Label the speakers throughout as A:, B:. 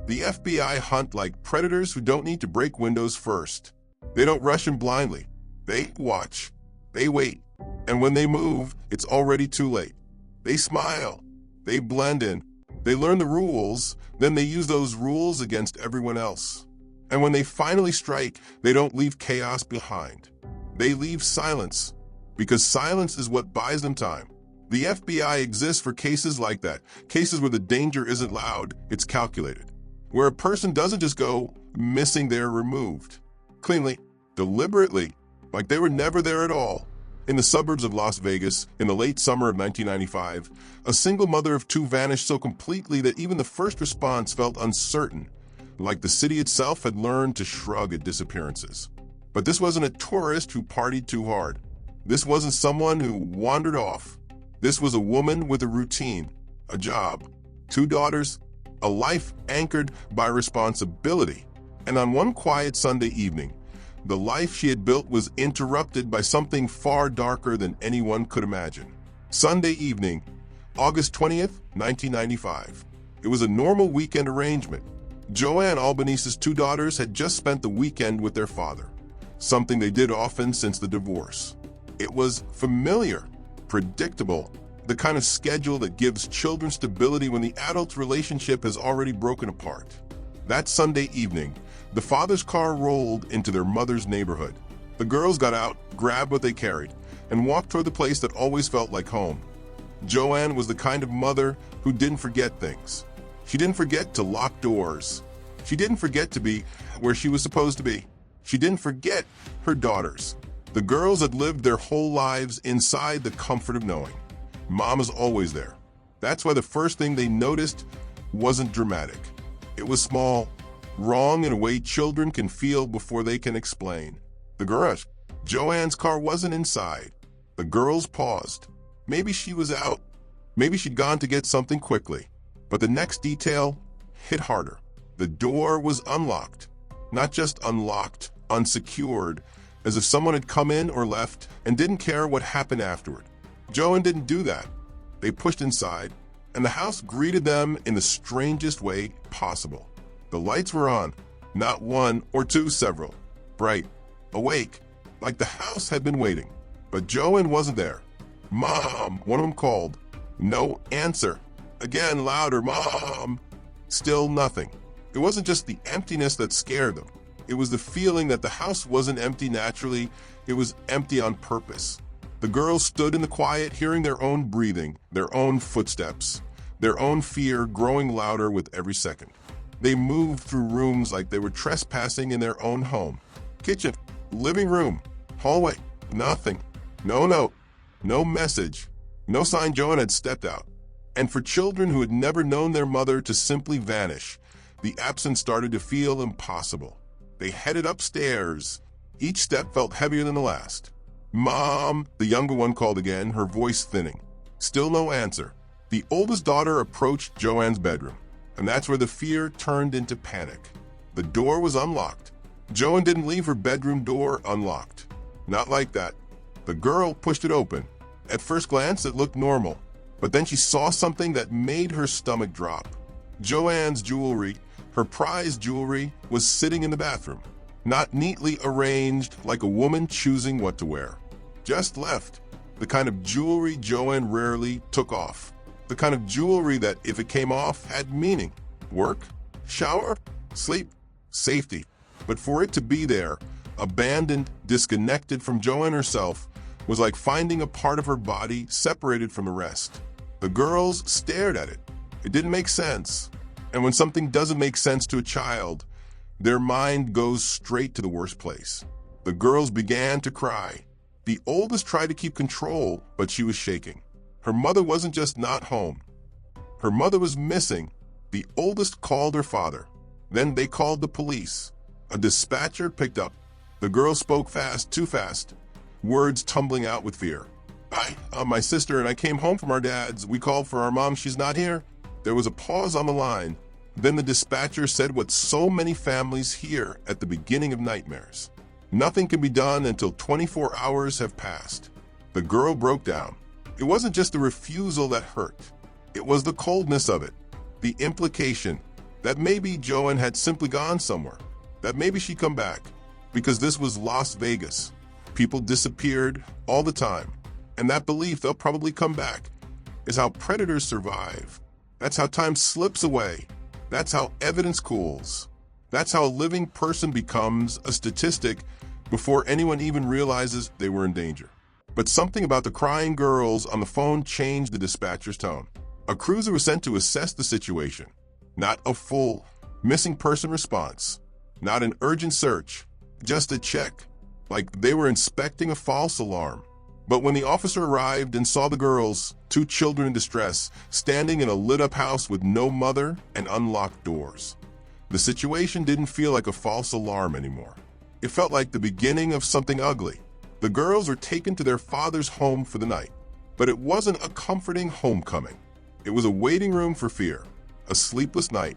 A: The FBI hunt like predators who don't need to break windows first. They don't rush in blindly. They watch. They wait. And when they move, it's already too late. They smile. They blend in. They learn the rules, then they use those rules against everyone else. And when they finally strike, they don't leave chaos behind. They leave silence, because silence is what buys them time. The FBI exists for cases like that, cases where the danger isn't loud, it's calculated. Where a person doesn't just go missing, they're removed. Cleanly, deliberately, like they were never there at all. In the suburbs of Las Vegas, in the late summer of 1995, a single mother of two vanished so completely that even the first response felt uncertain, like the city itself had learned to shrug at disappearances. But this wasn't a tourist who partied too hard. This wasn't someone who wandered off. This was a woman with a routine, a job, two daughters, a life anchored by responsibility. And on one quiet Sunday evening, the life she had built was interrupted by something far darker than anyone could imagine. Sunday evening, August 20th, 1995. It was a normal weekend arrangement. Joanne Albanese's two daughters had just spent the weekend with their father, something they did often since the divorce. It was familiar, predictable, the kind of schedule that gives children stability when the adult's relationship has already broken apart. That Sunday evening, the father's car rolled into their mother's neighborhood. The girls got out, grabbed what they carried, and walked toward the place that always felt like home. Joanne was the kind of mother who didn't forget things. She didn't forget to lock doors. She didn't forget to be where she was supposed to be. She didn't forget her daughters. The girls had lived their whole lives inside the comfort of knowing Mom is always there. That's why the first thing they noticed wasn't dramatic. It was small, wrong in a way children can feel before they can explain. The garage. Joanne's car wasn't inside. The girls paused. Maybe she was out. Maybe she'd gone to get something quickly. But the next detail hit harder. The door was unlocked. Not just unlocked, unsecured, as if someone had come in or left and didn't care what happened afterward. Joanne didn't do that. They pushed inside, and the house greeted them in the strangest way possible. The lights were on, not one or two, several. Bright, awake, like the house had been waiting. But Joanne wasn't there. Mom, one of them called. No answer. Again, louder, Mom. Still nothing. It wasn't just the emptiness that scared them. It was the feeling that the house wasn't empty naturally, it was empty on purpose. The girls stood in the quiet, hearing their own breathing, their own footsteps, their own fear growing louder with every second. They moved through rooms like they were trespassing in their own home. Kitchen, living room, hallway, nothing. No note, no message, no sign Joanne had stepped out. And for children who had never known their mother to simply vanish, the absence started to feel impossible. They headed upstairs. Each step felt heavier than the last. Mom, the younger one called again, her voice thinning. Still no answer. The oldest daughter approached Joanne's bedroom, and that's where the fear turned into panic. The door was unlocked. Joanne didn't leave her bedroom door unlocked. Not like that. The girl pushed it open. At first glance, it looked normal, but then she saw something that made her stomach drop. Joanne's jewelry, her prized jewelry, was sitting in the bathroom. Not neatly arranged like a woman choosing what to wear. Just left. The kind of jewelry Joanne rarely took off. The kind of jewelry that, if it came off, had meaning. Work, shower, sleep, safety. But for it to be there, abandoned, disconnected from Joanne herself, was like finding a part of her body separated from the rest. The girls stared at it. It didn't make sense. And when something doesn't make sense to a child, their mind goes straight to the worst place. The girls began to cry. The oldest tried to keep control, but she was shaking. Her mother wasn't just not home. Her mother was missing. The oldest called her father. Then they called the police. A dispatcher picked up. The girl spoke fast, too fast, words tumbling out with fear. My sister and I came home from our dad's. We called for our mom. She's not here. There was a pause on the line. Then the dispatcher said what so many families hear at the beginning of nightmares. Nothing can be done until 24 hours have passed. The girl broke down. It wasn't just the refusal that hurt. It was the coldness of it, the implication that maybe Joanne had simply gone somewhere, that maybe she'd come back, because this was Las Vegas. People disappeared all the time, and that belief they'll probably come back is how predators survive. That's how time slips away. That's how evidence cools. That's how a living person becomes a statistic before anyone even realizes they were in danger. But something about the crying girls on the phone changed the dispatcher's tone. A cruiser was sent to assess the situation, not a full missing person response, not an urgent search, just a check, like they were inspecting a false alarm. But when the officer arrived and saw the girls, 2 children in distress, standing in a lit-up house with no mother and unlocked doors, the situation didn't feel like a false alarm anymore. It felt like the beginning of something ugly. The girls were taken to their father's home for the night, but it wasn't a comforting homecoming. It was a waiting room for fear, a sleepless night,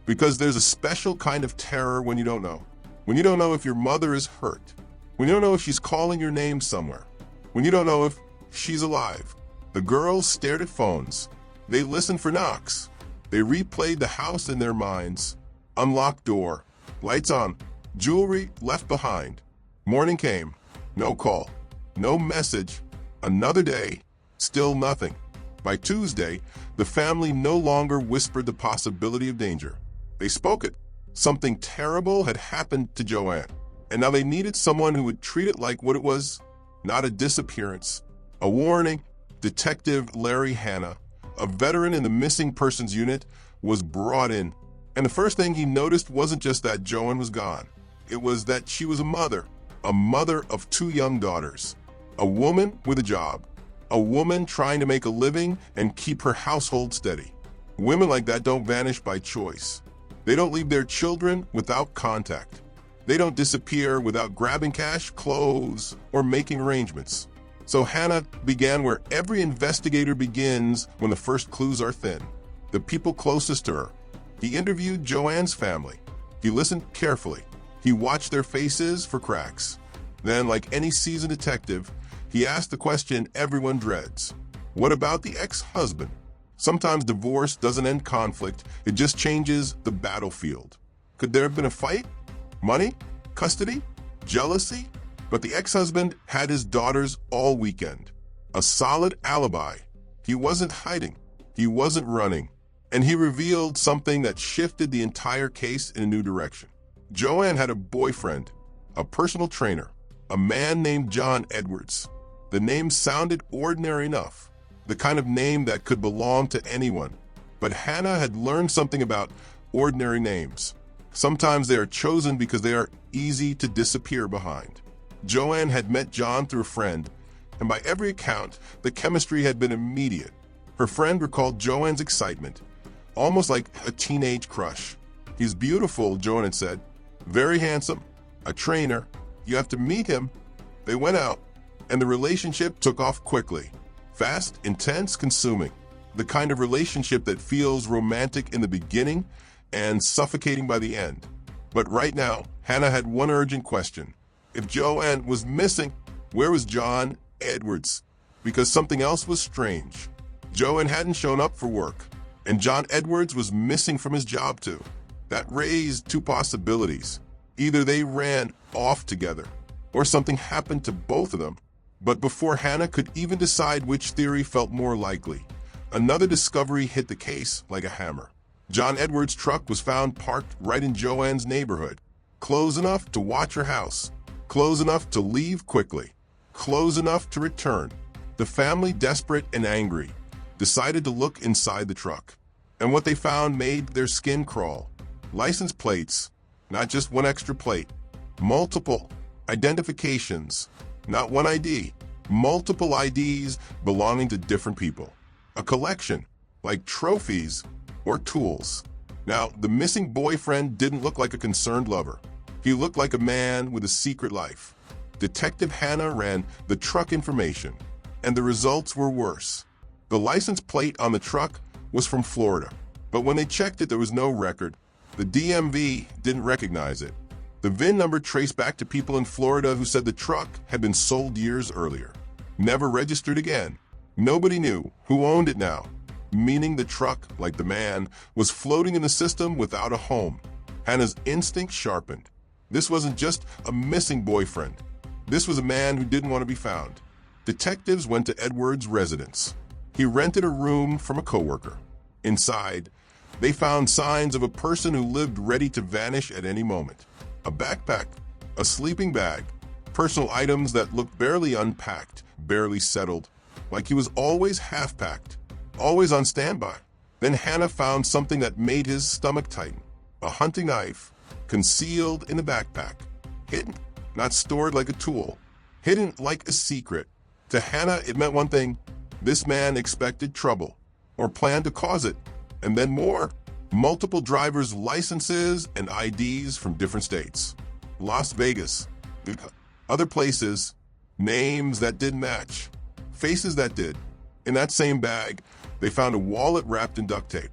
A: because there's a special kind of terror when you don't know. When you don't know if your mother is hurt, when you don't know if she's calling your name somewhere, when you don't know if she's alive. The girls stared at phones. They listened for knocks. They replayed the house in their minds. Unlocked door, lights on, jewelry left behind. Morning came, no call, no message. Another day, still nothing. By Tuesday, the family no longer whispered the possibility of danger. They spoke it. Something terrible had happened to Joanne, and now they needed someone who would treat it like what it was, not a disappearance, a warning. Detective Larry Hanna, a veteran in the missing persons unit, was brought in. And the first thing he noticed wasn't just that Joanne was gone. It was that she was a mother of 2 young daughters, a woman with a job, a woman trying to make a living and keep her household steady. Women like that don't vanish by choice. They don't leave their children without contact. They don't disappear without grabbing cash, clothes, or making arrangements. So Hannah began where every investigator begins when the first clues are thin. The people closest to her. He interviewed Joanne's family. He listened carefully. He watched their faces for cracks. Then, like any seasoned detective, he asked the question everyone dreads. What about the ex-husband? Sometimes divorce doesn't end conflict, it just changes the battlefield. Could there have been a fight? Money? Custody? Jealousy? But the ex-husband had his daughters all weekend. A solid alibi. He wasn't hiding. He wasn't running. And he revealed something that shifted the entire case in a new direction. Joanne had a boyfriend, a personal trainer, a man named John Edwards. The name sounded ordinary enough, the kind of name that could belong to anyone. But Hannah had learned something about ordinary names. Sometimes they are chosen because they are easy to disappear behind. Joanne had met John through a friend, and by every account, the chemistry had been immediate. Her friend recalled Joanne's excitement, almost like a teenage crush. He's beautiful, Joanne had said. Very handsome, a trainer. You have to meet him. They went out, and the relationship took off quickly. Fast, intense, consuming. The kind of relationship that feels romantic in the beginning and suffocating by the end. But right now, Hannah had one urgent question. If Joanne was missing, where was John Edwards? Because something else was strange. Joanne hadn't shown up for work, and John Edwards was missing from his job too. That raised 2 possibilities. Either they ran off together, or something happened to both of them. But before Hannah could even decide which theory felt more likely, another discovery hit the case like a hammer. John Edwards' truck was found parked right in Joanne's neighborhood, close enough to watch her house, close enough to leave quickly, close enough to return. The family, desperate and angry, decided to look inside the truck. And what they found made their skin crawl. License plates, not just one extra plate. Multiple identifications, not one ID. Multiple IDs belonging to different people. A collection, like trophies or tools. Now, the missing boyfriend didn't look like a concerned lover. He looked like a man with a secret life. Detective Hannah ran the truck information, and the results were worse. The license plate on the truck was from Florida, but when they checked it, there was no record. The DMV didn't recognize it. The VIN number traced back to people in Florida who said the truck had been sold years earlier. Never registered again. Nobody knew who owned it now. meaning the truck, like the man, was floating in the system without a home. Hannah's instinct sharpened. This wasn't just a missing boyfriend. This was a man who didn't want to be found. Detectives went to Edward's residence. He rented a room from a coworker. Inside, they found signs of a person who lived ready to vanish at any moment. A backpack, a sleeping bag, personal items that looked barely unpacked, barely settled, like he was always half-packed, always on standby. Then Hannah found something that made his stomach tighten. A hunting knife, concealed in the backpack, hidden, not stored like a tool, hidden like a secret. To Hannah, it meant one thing: this man expected trouble, or planned to cause it, and then more. Multiple driver's licenses and IDs from different states. Las Vegas, other places, names that didn't match, faces that did. In that same bag, they found a wallet wrapped in duct tape,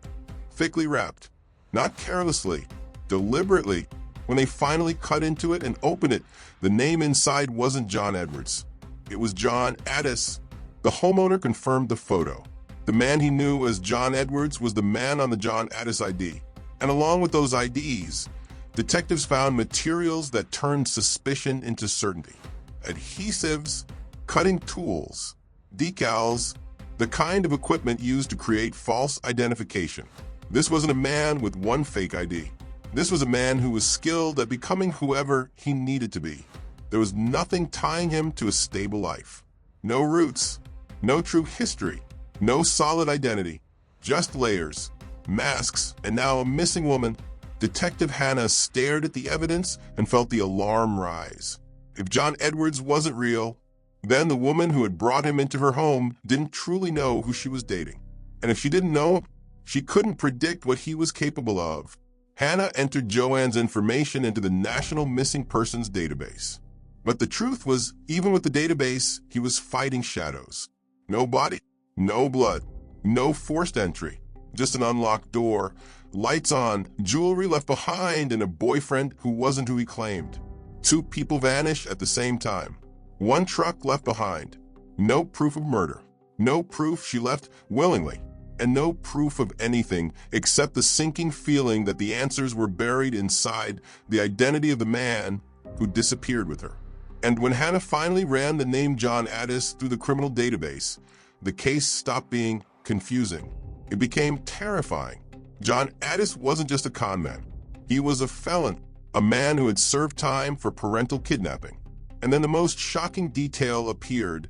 A: thickly wrapped, not carelessly, deliberately. When they finally cut into it and opened it, the name inside wasn't John Edwards. It was John Addis. The homeowner confirmed the photo. The man he knew as John Edwards was the man on the John Addis ID. And along with those IDs, detectives found materials that turned suspicion into certainty. Adhesives, cutting tools, decals, the kind of equipment used to create false identification. This wasn't a man with one fake ID. This was a man who was skilled at becoming whoever he needed to be. There was nothing tying him to a stable life. No roots, no true history, no solid identity, just layers, masks, and now a missing woman. Detective Hannah stared at the evidence and felt the alarm rise. If John Edwards wasn't real, then the woman who had brought him into her home didn't truly know who she was dating. And if she didn't know, she couldn't predict what he was capable of. Hannah entered Joanne's information into the National Missing Persons database. But the truth was, even with the database, he was fighting shadows. No body, no blood, no forced entry, just an unlocked door, lights on, jewelry left behind, and a boyfriend who wasn't who he claimed. Two people vanished at the same time. One truck left behind. No proof of murder. No proof she left willingly. And no proof of anything except the sinking feeling that the answers were buried inside the identity of the man who disappeared with her. And when Hannah finally ran the name John Addis through the criminal database, the case stopped being confusing. It became terrifying. John Addis wasn't just a con man. He was a felon, a man who had served time for parental kidnapping. And then the most shocking detail appeared,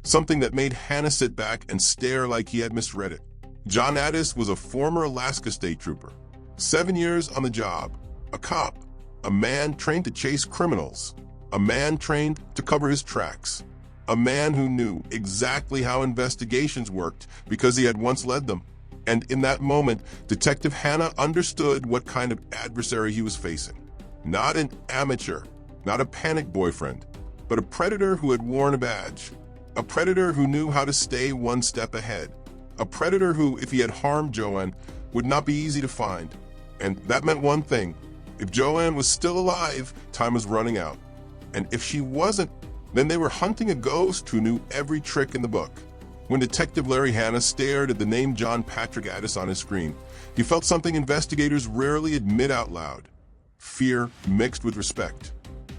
A: something that made Hannah sit back and stare like he had misread it. John Addis was a former Alaska state trooper, 7 years on the job, a cop, a man trained to chase criminals, a man trained to cover his tracks, a man who knew exactly how investigations worked because he had once led them. And in that moment, Detective Hannah understood what kind of adversary he was facing. Not an amateur, not a panicked boyfriend, but a predator who had worn a badge, a predator who knew how to stay one step ahead. A predator who, if he had harmed Joanne, would not be easy to find. And that meant one thing. If Joanne was still alive, time was running out. And if she wasn't, then they were hunting a ghost who knew every trick in the book. When Detective Larry Hannah stared at the name John Patrick Addis on his screen, he felt something investigators rarely admit out loud. Fear mixed with respect.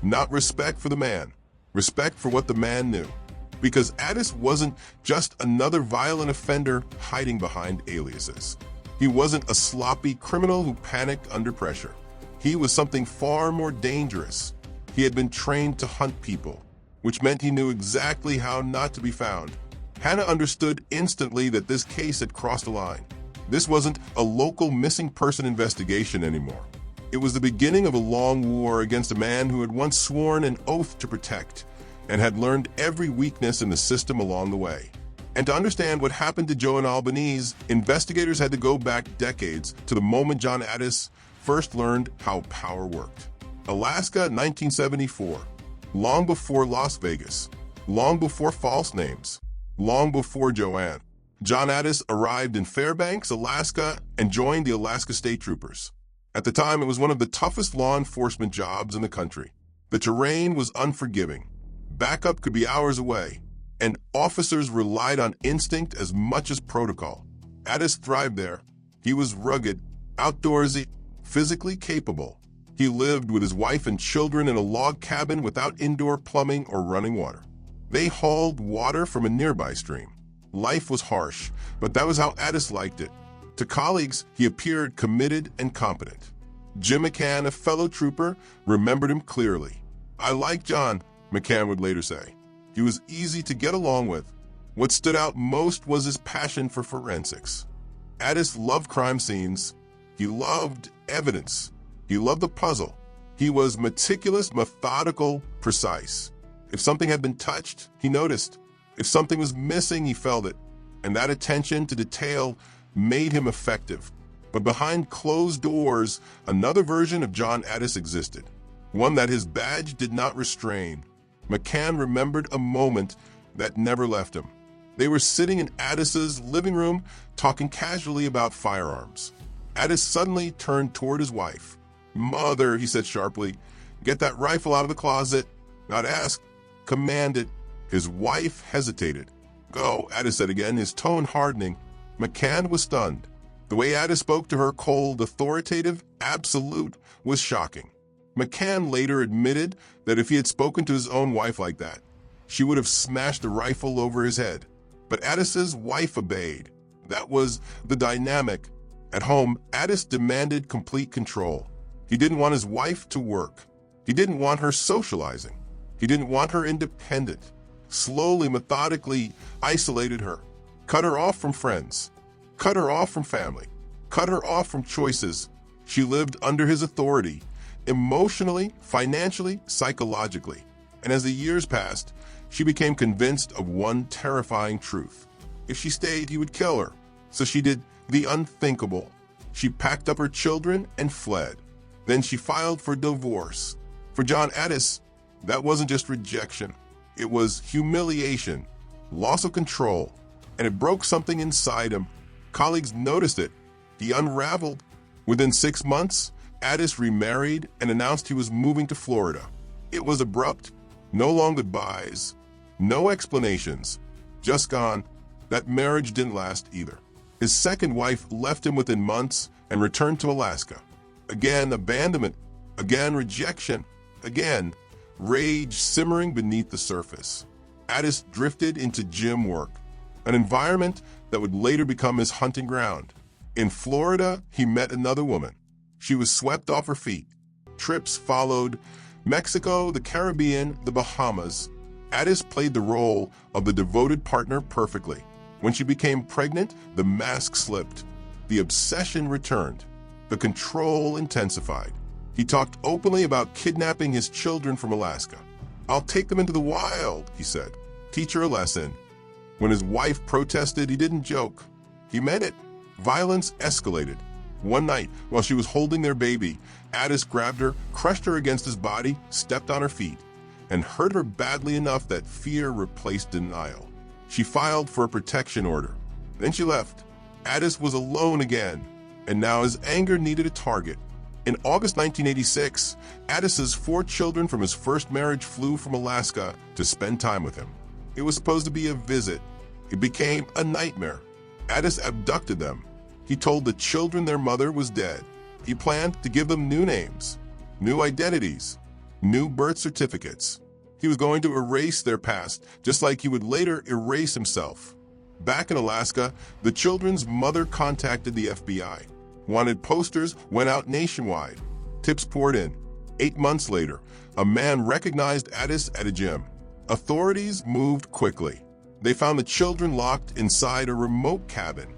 A: Not respect for the man, respect for what the man knew. Because Addis wasn't just another violent offender hiding behind aliases. He wasn't a sloppy criminal who panicked under pressure. He was something far more dangerous. He had been trained to hunt people, which meant he knew exactly how not to be found. Hannah understood instantly that this case had crossed a line. This wasn't a local missing person investigation anymore. It was the beginning of a long war against a man who had once sworn an oath to protect, and had learned every weakness in the system along the way. And to understand what happened to Joanne Albanese, investigators had to go back decades to the moment John Addis first learned how power worked. Alaska, 1974. Long before Las Vegas. Long before false names. Long before Joanne. John Addis arrived in Fairbanks, Alaska, and joined the Alaska State Troopers. At the time, it was one of the toughest law enforcement jobs in the country. The terrain was unforgiving. Backup could be hours away, and officers relied on instinct as much as protocol. Addis thrived there. He was rugged, outdoorsy, physically capable. He lived with his wife and children in a log cabin without indoor plumbing or running water. They hauled water from a nearby stream. Life was harsh, but that was how Addis liked it. To colleagues, he appeared committed and competent. Jim McCann, a fellow trooper, remembered him clearly. "I like John," McCann would later say. "He was easy to get along with." What stood out most was his passion for forensics. Addis loved crime scenes. He loved evidence. He loved the puzzle. He was meticulous, methodical, precise. If something had been touched, he noticed. If something was missing, he felt it. And that attention to detail made him effective. But behind closed doors, another version of John Addis existed, one that his badge did not restrain. McCann remembered a moment that never left him. They were sitting in Addis's living room, talking casually about firearms. Addis suddenly turned toward his wife. "Mother," he said sharply, "get that rifle out of the closet." Not ask, commanded. His wife hesitated. "Go," Addis said again, his tone hardening. McCann was stunned. The way Addis spoke to her, cold, authoritative, absolute, was shocking. McCann later admitted that if he had spoken to his own wife like that, she would have smashed the rifle over his head. But Addis's wife obeyed. That was the dynamic. At home, Addis demanded complete control. He didn't want his wife to work. He didn't want her socializing. He didn't want her independent. Slowly, methodically isolated her. Cut her off from friends. Cut her off from family. Cut her off from choices. She lived under his authority, emotionally, financially, psychologically. And as the years passed, she became convinced of one terrifying truth. If she stayed, he would kill her. So she did the unthinkable. She packed up her children and fled. Then she filed for divorce. For John Addis, that wasn't just rejection. It was humiliation, loss of control, and it broke something inside him. Colleagues noticed it. He unraveled. Within 6 months, Addis remarried and announced he was moving to Florida. It was abrupt. No long goodbyes. No explanations. Just gone. That marriage didn't last either. His second wife left him within months and returned to Alaska. Again, abandonment. Again, rejection. Again, rage simmering beneath the surface. Addis drifted into gym work, an environment that would later become his hunting ground. In Florida, he met another woman. She was swept off her feet. Trips followed. Mexico, the Caribbean, the Bahamas. Addis played the role of the devoted partner perfectly. When she became pregnant, the mask slipped. The obsession returned. The control intensified. He talked openly about kidnapping his children from Alaska. "I'll take them into the wild," he said. "Teach her a lesson." When his wife protested, he didn't joke. He meant it. Violence escalated. One night, while she was holding their baby, Addis grabbed her, crushed her against his body, stepped on her feet, and hurt her badly enough that fear replaced denial. She filed for a protection order. Then she left. Addis was alone again, and now his anger needed a target. In August 1986, Addis's 4 children from his first marriage flew from Alaska to spend time with him. It was supposed to be a visit. It became a nightmare. Addis abducted them. He told the children their mother was dead. He planned to give them new names, new identities, new birth certificates. He was going to erase their past, just like he would later erase himself. Back in Alaska, the children's mother contacted the FBI. Wanted posters went out nationwide. Tips poured in. 8 months later, a man recognized Addis at a gym. Authorities moved quickly. They found the children locked inside a remote cabin,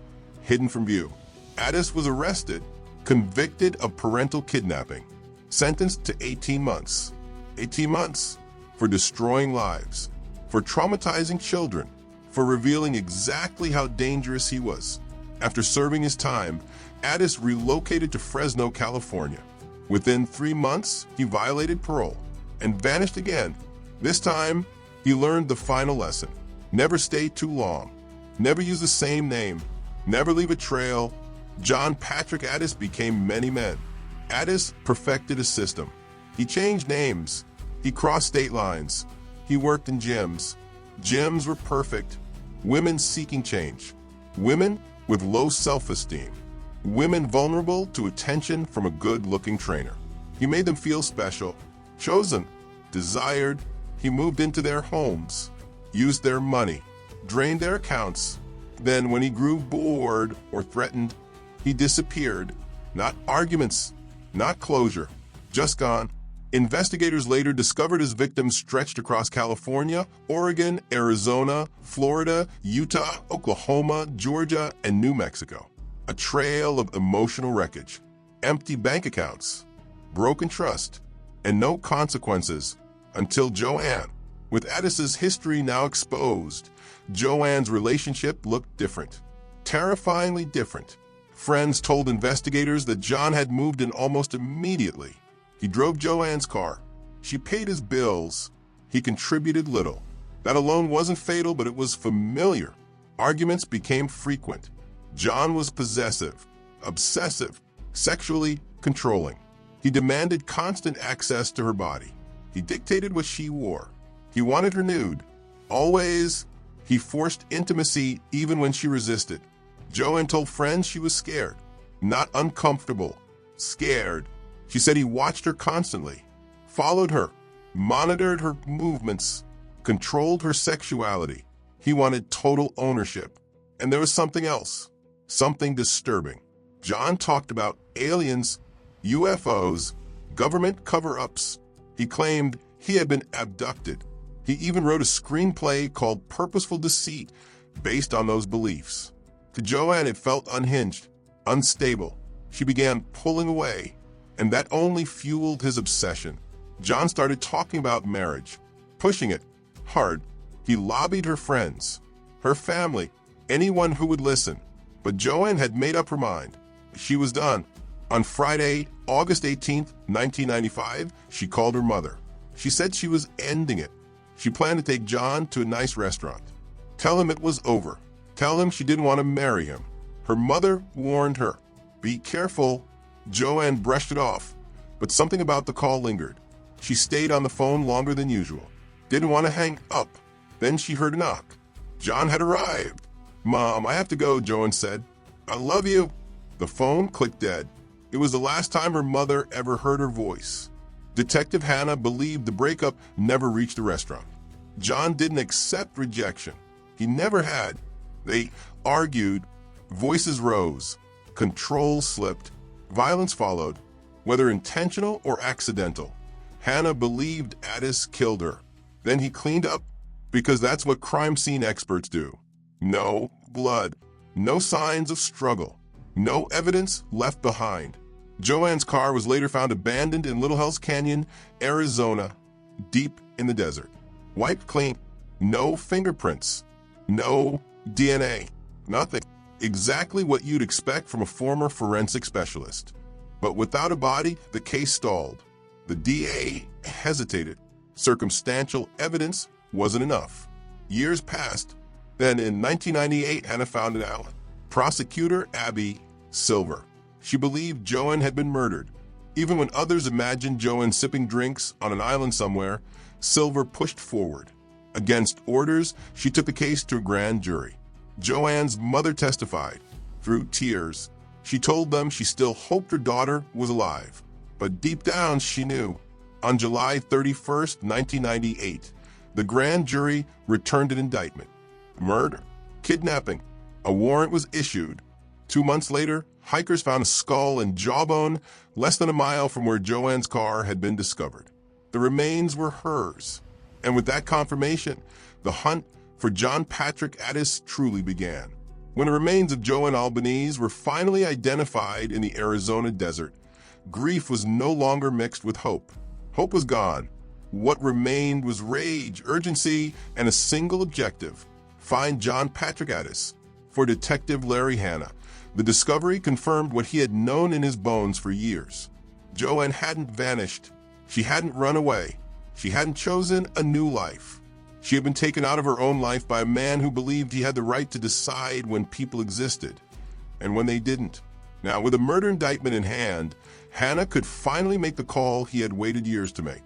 A: hidden from view. Addis was arrested, convicted of parental kidnapping, sentenced to 18 months. 18 months for destroying lives, for traumatizing children, for revealing exactly how dangerous he was. After serving his time, Addis relocated to Fresno, California. Within 3 months, he violated parole and vanished again. This time, he learned the final lesson. Never stay too long. Never use the same name. Never leave a trail. John Patrick Addis became many men. Addis perfected a system. He changed names. He crossed state lines. He worked in gyms. Gyms were perfect. Women seeking change. Women with low self-esteem, women vulnerable to attention from a good-looking trainer. He made them feel special, chosen, desired. He moved into their homes, used their money, drained their accounts. Then when he grew bored or threatened, he disappeared. Not arguments, not closure, just gone. Investigators later discovered his victims stretched across California, Oregon, Arizona, Florida, Utah, Oklahoma, Georgia, and New Mexico. A trail of emotional wreckage, empty bank accounts, broken trust, and no consequences until Joanne. With Addis's history now exposed, Joanne's relationship looked different, terrifyingly different. Friends told investigators that John had moved in almost immediately. He drove Joanne's car. She paid his bills. He contributed little. That alone wasn't fatal, but it was familiar. Arguments became frequent. John was possessive, obsessive, sexually controlling. He demanded constant access to her body. He dictated what she wore. He wanted her nude. Always, he forced intimacy even when she resisted. Joanne told friends she was scared, not uncomfortable, scared. She said he watched her constantly, followed her, monitored her movements, controlled her sexuality. He wanted total ownership. And there was something else, something disturbing. John talked about aliens, UFOs, government cover-ups. He claimed he had been abducted. He even wrote a screenplay called Purposeful Deceit based on those beliefs. To Joanne, it felt unhinged, unstable. She began pulling away, and that only fueled his obsession. John started talking about marriage, pushing it hard. He lobbied her friends, her family, anyone who would listen. But Joanne had made up her mind. She was done. On Friday, August 18th, 1995, she called her mother. She said she was ending it. She planned to take John to a nice restaurant. Tell him it was over. Tell him she didn't want to marry him. Her mother warned her. Be careful. Joanne brushed it off, but something about the call lingered. She stayed on the phone longer than usual. Didn't want to hang up. Then she heard a knock. John had arrived. Mom, I have to go, Joanne said. I love you. The phone clicked dead. It was the last time her mother ever heard her voice. Detective Hannah believed the breakup never reached the restaurant. John didn't accept rejection. He never had. They argued. Voices rose. Control slipped. Violence followed, whether intentional or accidental. Hannah believed Addis killed her. Then he cleaned up, because that's what crime scene experts do. No blood, no signs of struggle, no evidence left behind. Joanne's car was later found abandoned in Little Hells Canyon, Arizona, deep in the desert. Wiped clean, no fingerprints, no DNA, nothing. Exactly what you'd expect from a former forensic specialist. But without a body, the case stalled. The DA hesitated. Circumstantial evidence wasn't enough. Years passed. Then in 1998, Hannah found out. Prosecutor Abby Silver. She believed Joanne had been murdered. Even when others imagined Joanne sipping drinks on an island somewhere, Silver pushed forward. Against orders, she took the case to a grand jury. Joanne's mother testified. Through tears, she told them she still hoped her daughter was alive. But deep down, she knew. On July 31st, 1998, the grand jury returned an indictment. Murder, kidnapping. A warrant was issued. 2 months later, hikers found a skull and jawbone less than a mile from where Joanne's car had been discovered. The remains were hers. And with that confirmation, the hunt for John Patrick Addis truly began. When the remains of Joanne Albanese were finally identified in the Arizona desert, grief was no longer mixed with hope. Hope was gone. What remained was rage, urgency, and a single objective: find John Patrick Addis. For Detective Larry Hannah, the discovery confirmed what he had known in his bones for years. Joanne hadn't vanished. She hadn't run away. She hadn't chosen a new life. She had been taken out of her own life by a man who believed he had the right to decide when people existed and when they didn't. Now, with a murder indictment in hand, Hannah could finally make the call he had waited years to make.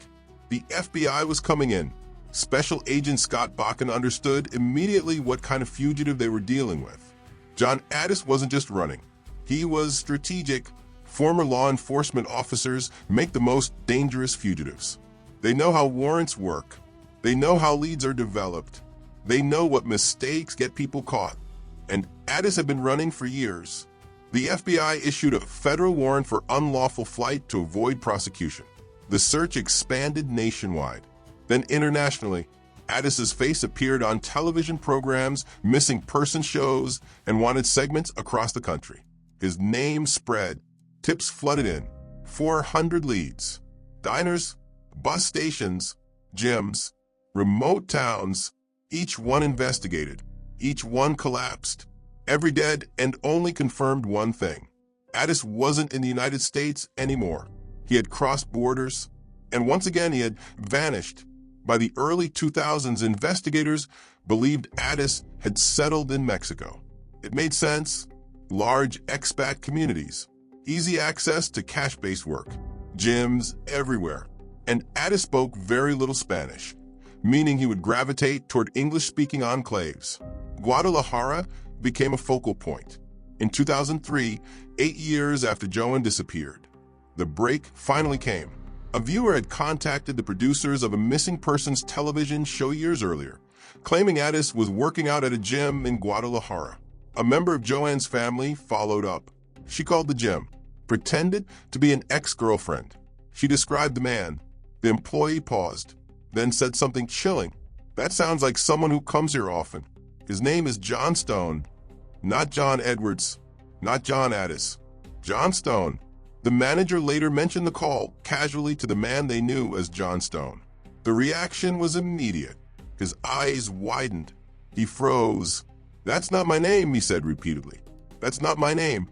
A: The FBI was coming in. Special Agent Scott Bakken understood immediately what kind of fugitive they were dealing with. John Addis wasn't just running. He was strategic. Former law enforcement officers make the most dangerous fugitives. They know how warrants work. They know how leads are developed. They know what mistakes get people caught. And Addis had been running for years. The FBI issued a federal warrant for unlawful flight to avoid prosecution. The search expanded nationwide. Then internationally, Addis's face appeared on television programs, missing person shows, and wanted segments across the country. His name spread. Tips flooded in. 400 leads. Diners, bus stations, gyms, remote towns, each one investigated. Each one collapsed. Every dead and only confirmed one thing. Addis wasn't in the United States anymore. He had crossed borders, and once again he had vanished. By the early 2000s, investigators believed Addis had settled in Mexico. It made sense. Large expat communities, easy access to cash-based work, gyms everywhere. And Addis spoke very little Spanish, meaning he would gravitate toward English-speaking enclaves. Guadalajara became a focal point. In 2003, 8 years after Joan disappeared, the break finally came. A viewer had contacted the producers of a missing persons television show years earlier, claiming Addis was working out at a gym in Guadalajara. A member of Joanne's family followed up. She called the gym, pretended to be an ex-girlfriend. She described the man. The employee paused, then said something chilling. "That sounds like someone who comes here often. His name is John Stone. Not John Edwards, not John Addis. John Stone." The manager later mentioned the call casually to the man they knew as John Stone. The reaction was immediate. His eyes widened. He froze. "That's not my name," he said repeatedly. "That's not my name."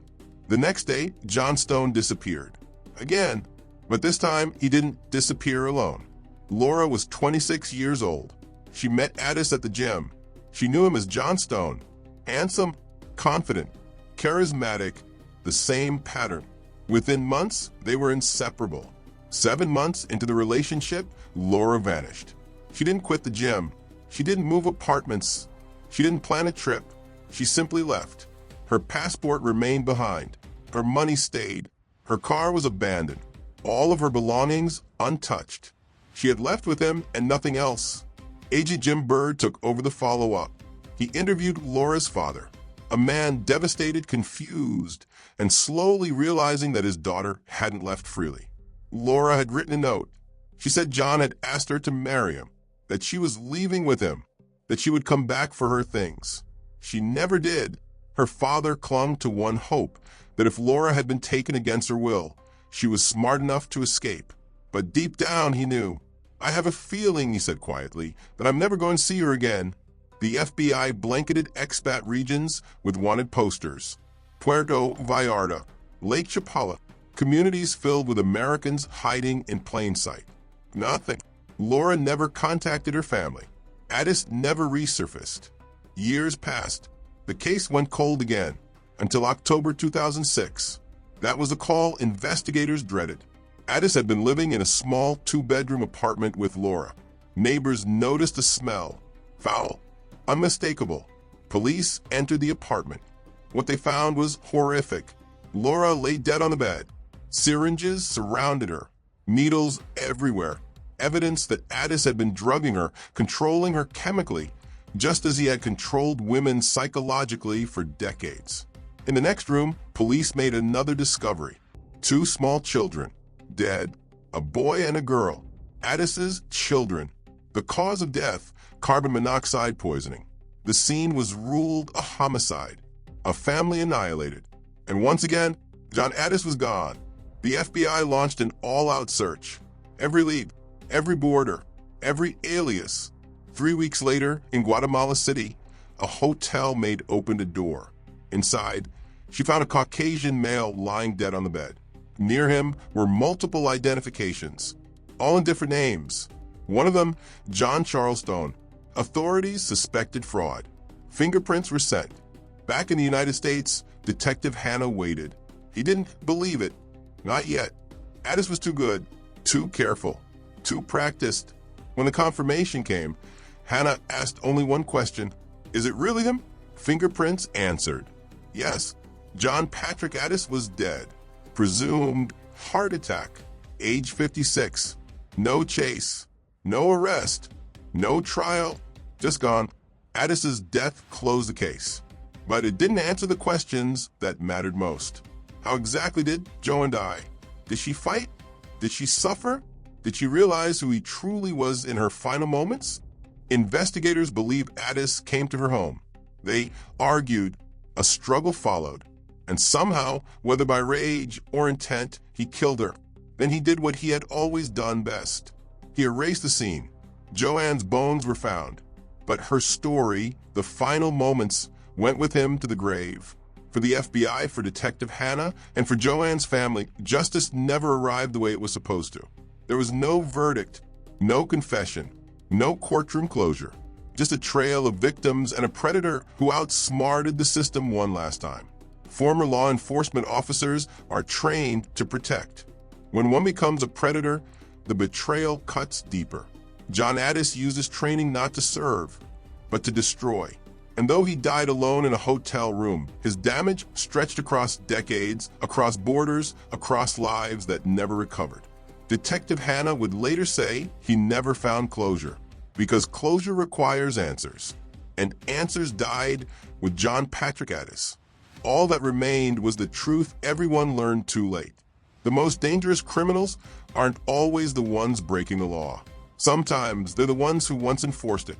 A: The next day, John Stone disappeared. Again, but this time he didn't disappear alone. Laura was 26 years old. She met Addis at the gym. She knew him as John Stone. Handsome, confident, charismatic, the same pattern. Within months, they were inseparable. 7 months into the relationship, Laura vanished. She didn't quit the gym. She didn't move apartments. She didn't plan a trip. She simply left. Her passport remained behind. Her money stayed. Her car was abandoned. All of her belongings untouched. She had left with him and nothing else. Agent Jim Bird took over the follow-up. He interviewed Laura's father, a man devastated, confused, and slowly realizing that his daughter hadn't left freely. Laura had written a note. She said John had asked her to marry him, that she was leaving with him, that she would come back for her things. She never did. Her father clung to one hope, that if Laura had been taken against her will, she was smart enough to escape. But deep down he knew. "I have a feeling," he said quietly, "that I'm never going to see her again." The FBI blanketed expat regions with wanted posters. Puerto Vallarta, Lake Chapala, communities filled with Americans hiding in plain sight. Nothing. Laura never contacted her family. Addis never resurfaced. Years passed. The case went cold again, until October 2006. That was a call investigators dreaded. Addis had been living in a small 2-bedroom apartment with Laura. Neighbors noticed a smell. Foul. Unmistakable. Police entered the apartment. What they found was horrific. Laura lay dead on the bed. Syringes surrounded her. Needles everywhere. Evidence that Addis had been drugging her, controlling her chemically, just as he had controlled women psychologically for decades. In the next room, police made another discovery. 2 small children, dead. A boy and a girl. Addis's children. The cause of death, carbon monoxide poisoning. The scene was ruled a homicide. A family annihilated. And once again, John Addis was gone. The FBI launched an all-out search. Every lead, every border, every alias. 3 weeks later, in Guatemala City, a hotel maid opened a door. Inside, she found a Caucasian male lying dead on the bed. Near him were multiple identifications, all in different names. One of them, John Charles Stone. Authorities suspected fraud. Fingerprints were sent. Back in the United States, Detective Hannah waited. He didn't believe it. Not yet. Addis was too good, too careful, too practiced. When the confirmation came, Hannah asked only one question. Is it really him? Fingerprints answered. Yes, John Patrick Addis was dead. Presumed heart attack. Age 56. No chase. No arrest. No trial. Just gone. Addis's death closed the case. But it didn't answer the questions that mattered most. How exactly did Joanne die? Did she fight? Did she suffer? Did she realize who he truly was in her final moments? Investigators believe Addis came to her home. They argued a struggle followed, and somehow, whether by rage or intent, he killed her. Then he did what he had always done best. He erased the scene. Joanne's bones were found, but her story, the final moments, went with him to the grave. For the FBI, for Detective Hannah, and for Joanne's family, justice never arrived the way it was supposed to. There was no verdict, no confession, no courtroom closure, just a trail of victims and a predator who outsmarted the system one last time. Former law enforcement officers are trained to protect. When one becomes a predator, the betrayal cuts deeper. John Addis used his training not to serve, but to destroy. And though he died alone in a hotel room, his damage stretched across decades, across borders, across lives that never recovered. Detective Hannah would later say he never found closure, because closure requires answers. And answers died with John Patrick Addis. All that remained was the truth everyone learned too late. The most dangerous criminals aren't always the ones breaking the law. Sometimes they're the ones who once enforced it.